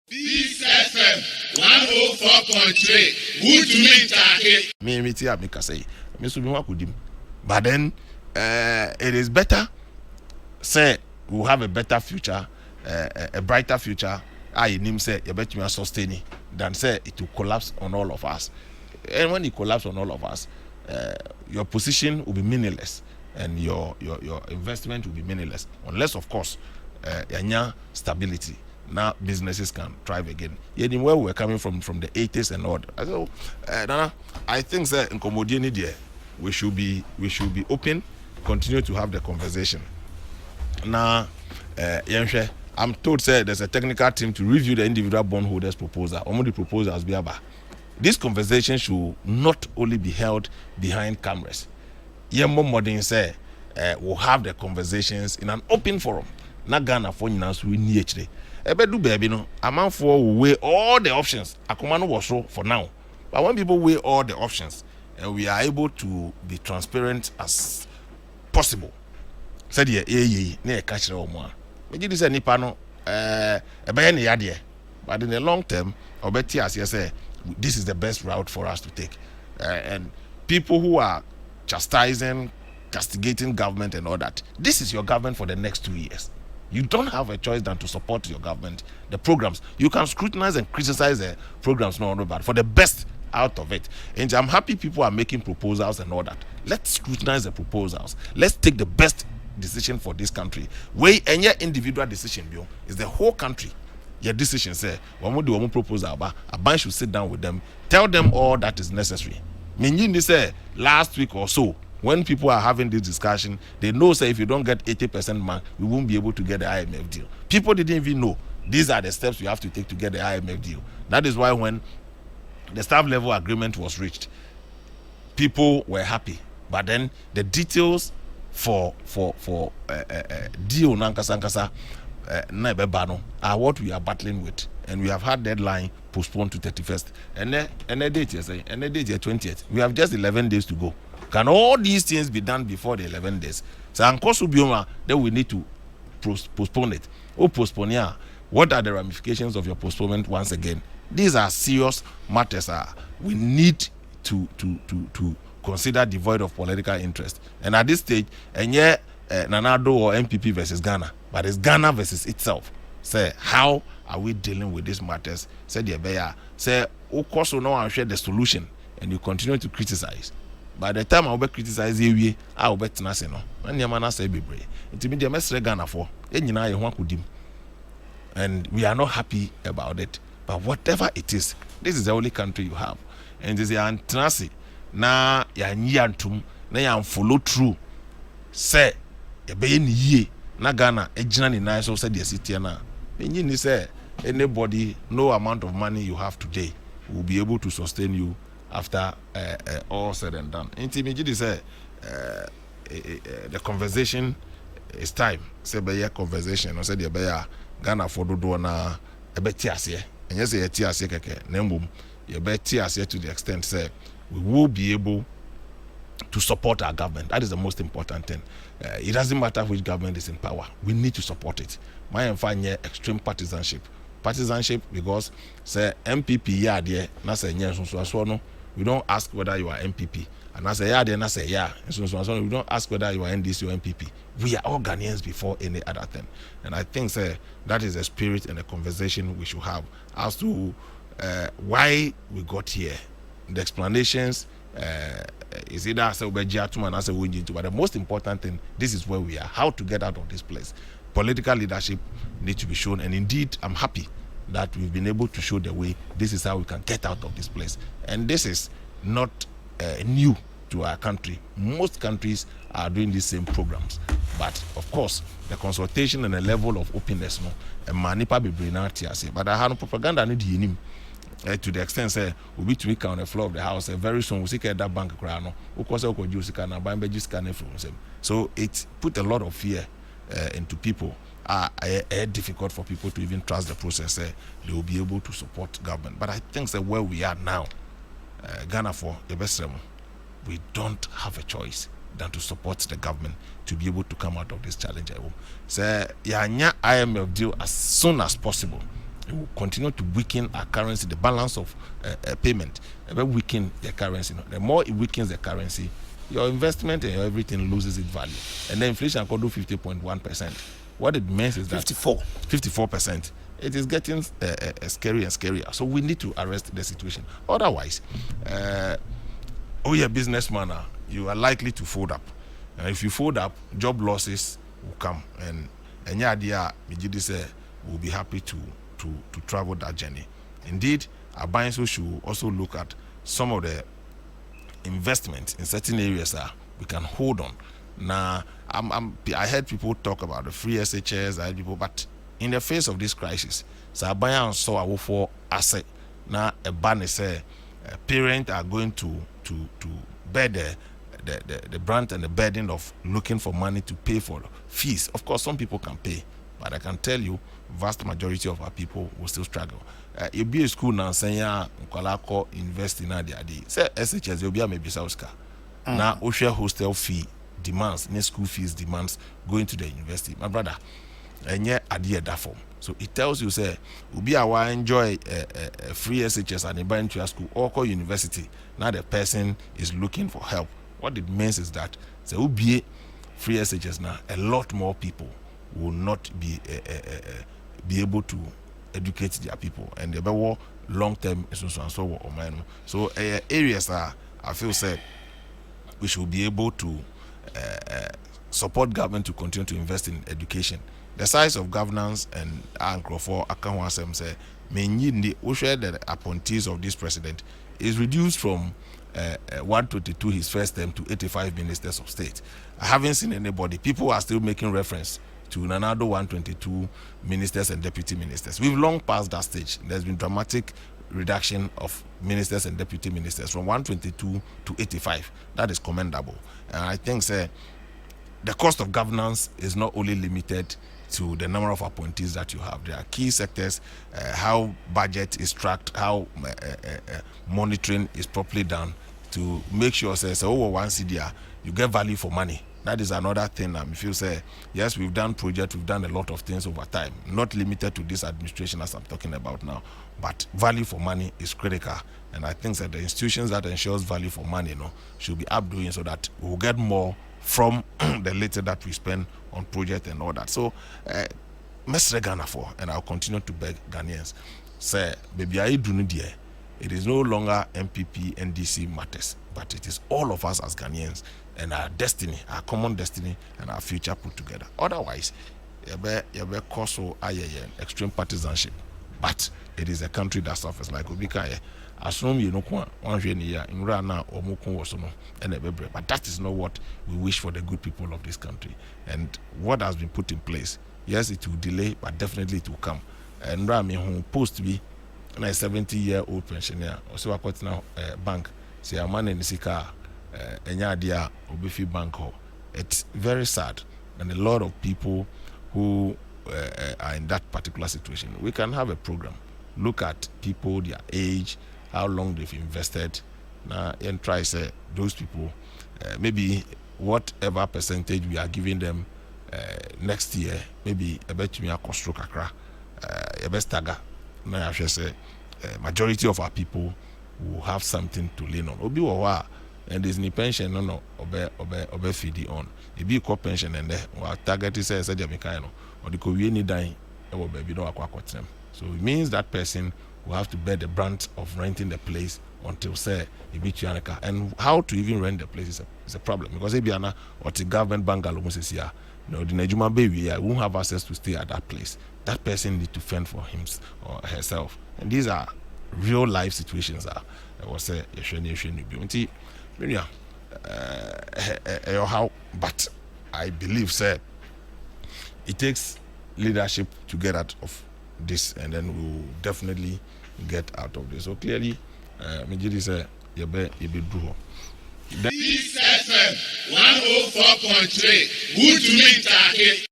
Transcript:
This FM 104.3. Good to meet Take. Me tia me say. Me so be wa kudim. But then it is better say we'll have a better future, a brighter future. I name say you bet me sustain it than say it will collapse on all of us. And when it collapses on all of us, your position will be meaningless and your investment will be meaningless unless of course stability. Now businesses can thrive again. Yet in where we're coming from the 80s and all. So Nana, I think that in Komodiani there we should be open, continue to have the conversation. Now I'm told there's a technical team to review the individual bondholders' proposal. Only the proposals be about. This conversation should not only be held behind cameras. More modern say we'll have the conversations in an open forum. Na Ghana for instance we need do baby no amount for weigh all the options. Akomano was so for now. But when people weigh all the options and we are able to be transparent as possible. Said ne catch no more. Me this nipa no but in the long term obeti as you say this is the best route for us to take. And people who are chastising, castigating government and all that, this is your government for the next 2 years. You don't have a choice than to support your government. The programs, you can scrutinize and criticize the programs, no, but for the best out of it. And I'm happy people are making proposals and all that. Let's scrutinize the proposals. Let's take the best decision for this country. Way and your individual decision, is the whole country. Your decision say, when we do one proposal, a bunch should sit down with them, tell them all that is necessary. Meaning, say last week or so, when people are having this discussion, they know say if you don't get 80% mark, we won't be able to get the IMF deal. People didn't even know these are the steps we have to take to get the IMF deal. That is why when the staff level agreement was reached, people were happy. But then the details for deal nankasa are what we are battling with, and we have had deadline postponed to 31st. And the date is 20th. We have just 11 days to go. Can all these things be done before the 11 days? So then we need to postpone it. Postpone here. What are the ramifications of your postponement once again? These are serious matters. We need to consider devoid of political interest. And at this stage, Nanado or MPP versus Ghana, but it's Ghana versus itself. Say, how are we dealing with these matters? Say the bear. Say, of course, we know and share the solution, and you continue to criticize. By the time I'll be criticizing, I'll bet nothing. And your man say be brave. It's me the mestre Ghana for. And we are not happy about it. But whatever it is, this is the only country you have. And this is antinasi. Na ya nyantum, na ya follow through. Say, be in ye, na Ghana, ejina ni na so said the city na. Ni say anybody, no amount of money you have today will be able to sustain you after all said and done. Intimidate say the conversation is time. Say be a conversation. I said the be Ghana for do na ebeti ase. And yes, eti ase keke. Nembum you beti ase to the extent say we will be able to support our government. That is the most important thing. It doesn't matter which government is in power. We need to support it. My and find extreme partisanship because say MPP yeah there na say so no. We don't ask whether you are MPP. And I say, yeah, then I say, yeah. So we don't ask whether you are NDC or MPP. We are all Ghanaians before any other thing. And I think that is a spirit and a conversation we should have as to why we got here. The explanations is either say but the most important thing, this is where we are. How to get out of this place. Political leadership needs to be shown. And indeed, I'm happy that we've been able to show the way. This is how we can get out of this place. And this is not new to our country. Most countries are doing these same programs. But of course, the consultation and the level of openness, and manipa be bring out here. But I have no propaganda need him to the extent say we'll be to make on the floor of the house. Very soon we see that bank crano. So it put a lot of fear into people. Difficult for people to even trust the process. They will be able to support government. But I think that where we are now, Ghana for the best, we don't have a choice than to support the government to be able to come out of this challenge. Say, IMF deal as soon as possible. it will continue to weaken our currency, the balance of payment. It will weaken the currency. The more it weakens the currency, your investment and everything loses its value. And the inflation can do 50.1%. What it means is that 54%. It is getting scarier and scarier. So we need to arrest the situation. Otherwise, you're a businessman, you are likely to fold up. And if you fold up, job losses will come. And any idea, will be happy to travel that journey. Indeed, our buying should also look at some of the investments in certain areas that we can hold on. Now, I heard people talk about the free SHS, but in the face of this crisis, so buying saw a for asset. Now, a ban is parents are going to bear the brunt and the burden of looking for money to pay for fees. Of course, some people can pay, but I can tell you, vast majority of our people will still struggle. You be a school now saying Nkwalako invest in adi. Say SHS you be a maybe Sauska. Now Osha hostel fee demands, ne school fees demands going to the university. My brother, and yet idea that form. So it tells you say ubi awa enjoy a free SHS and a into a school or call university. Now the person is looking for help. What it means is that say ubi free SHS now a lot more people will not be able to educate their people, and they be long term so areas are I feel say we should be able to support government to continue to invest in education. The size of governance and Ankrofo Akanwasem say the appointees of this president is reduced from 122 his first term to 85 ministers of state. I haven't seen anybody. People are still making reference to another 122 ministers and deputy ministers. We've long passed that stage. There's been dramatic reduction of ministers and deputy ministers from 122 to 85. That is commendable. And I think the cost of governance is not only limited to the number of appointees that you have. There are key sectors, how budget is tracked, how monitoring is properly done to make sure over one CDR you get value for money. That is another thing. If you say, yes, we've done projects, we've done a lot of things over time, not limited to this administration as I'm talking about now, but value for money is critical. And I think that the institutions that ensures value for money should be updoing so that we'll get more from the little that we spend on project and all that. So, Mr. Ghana for, and I'll continue to beg Ghanaians, say, baby, I do need it is no longer MPP, NDC matters, but it is all of us as Ghanaians and our destiny, our common destiny, and our future put together. Otherwise, you be cause extreme partisanship. But it is a country that suffers like Ubika. Assume you know one year in Rana or Mukun was and but that is not what we wish for the good people of this country. And what has been put in place, yes, it will delay, but definitely it will come. And Rami who supposed to be a 70-year-old pensioner, or so I got now bank, say a man in the Sika, Enyadia, Obifi Bank. It's very sad, and a lot of people who are in that particular situation. We can have a program, look at people, their age, how long they've invested, and try say those people, maybe whatever percentage we are giving them next year, maybe a bet me a construct a best stagger. Now I should say majority of our people will have something to lean on. Obi wa and there's no pension no obe feed on. It be a pension and our target is said Jamaica or the Korean dying baby no akwa. So it means that person will have to bear the brunt of renting the place until say it be Chianaka. And how to even rent the place is a problem because Ebiana or the government bungalow says here, the Nejuma baby won't have access to stay at that place. That person need to fend for him or herself. And these are real life situations. I was say how, but I believe it takes leadership to get out of this, and then we will definitely get out of this. So clearly, Mijidi said, you be do. This FM 104.3. Good to meet you.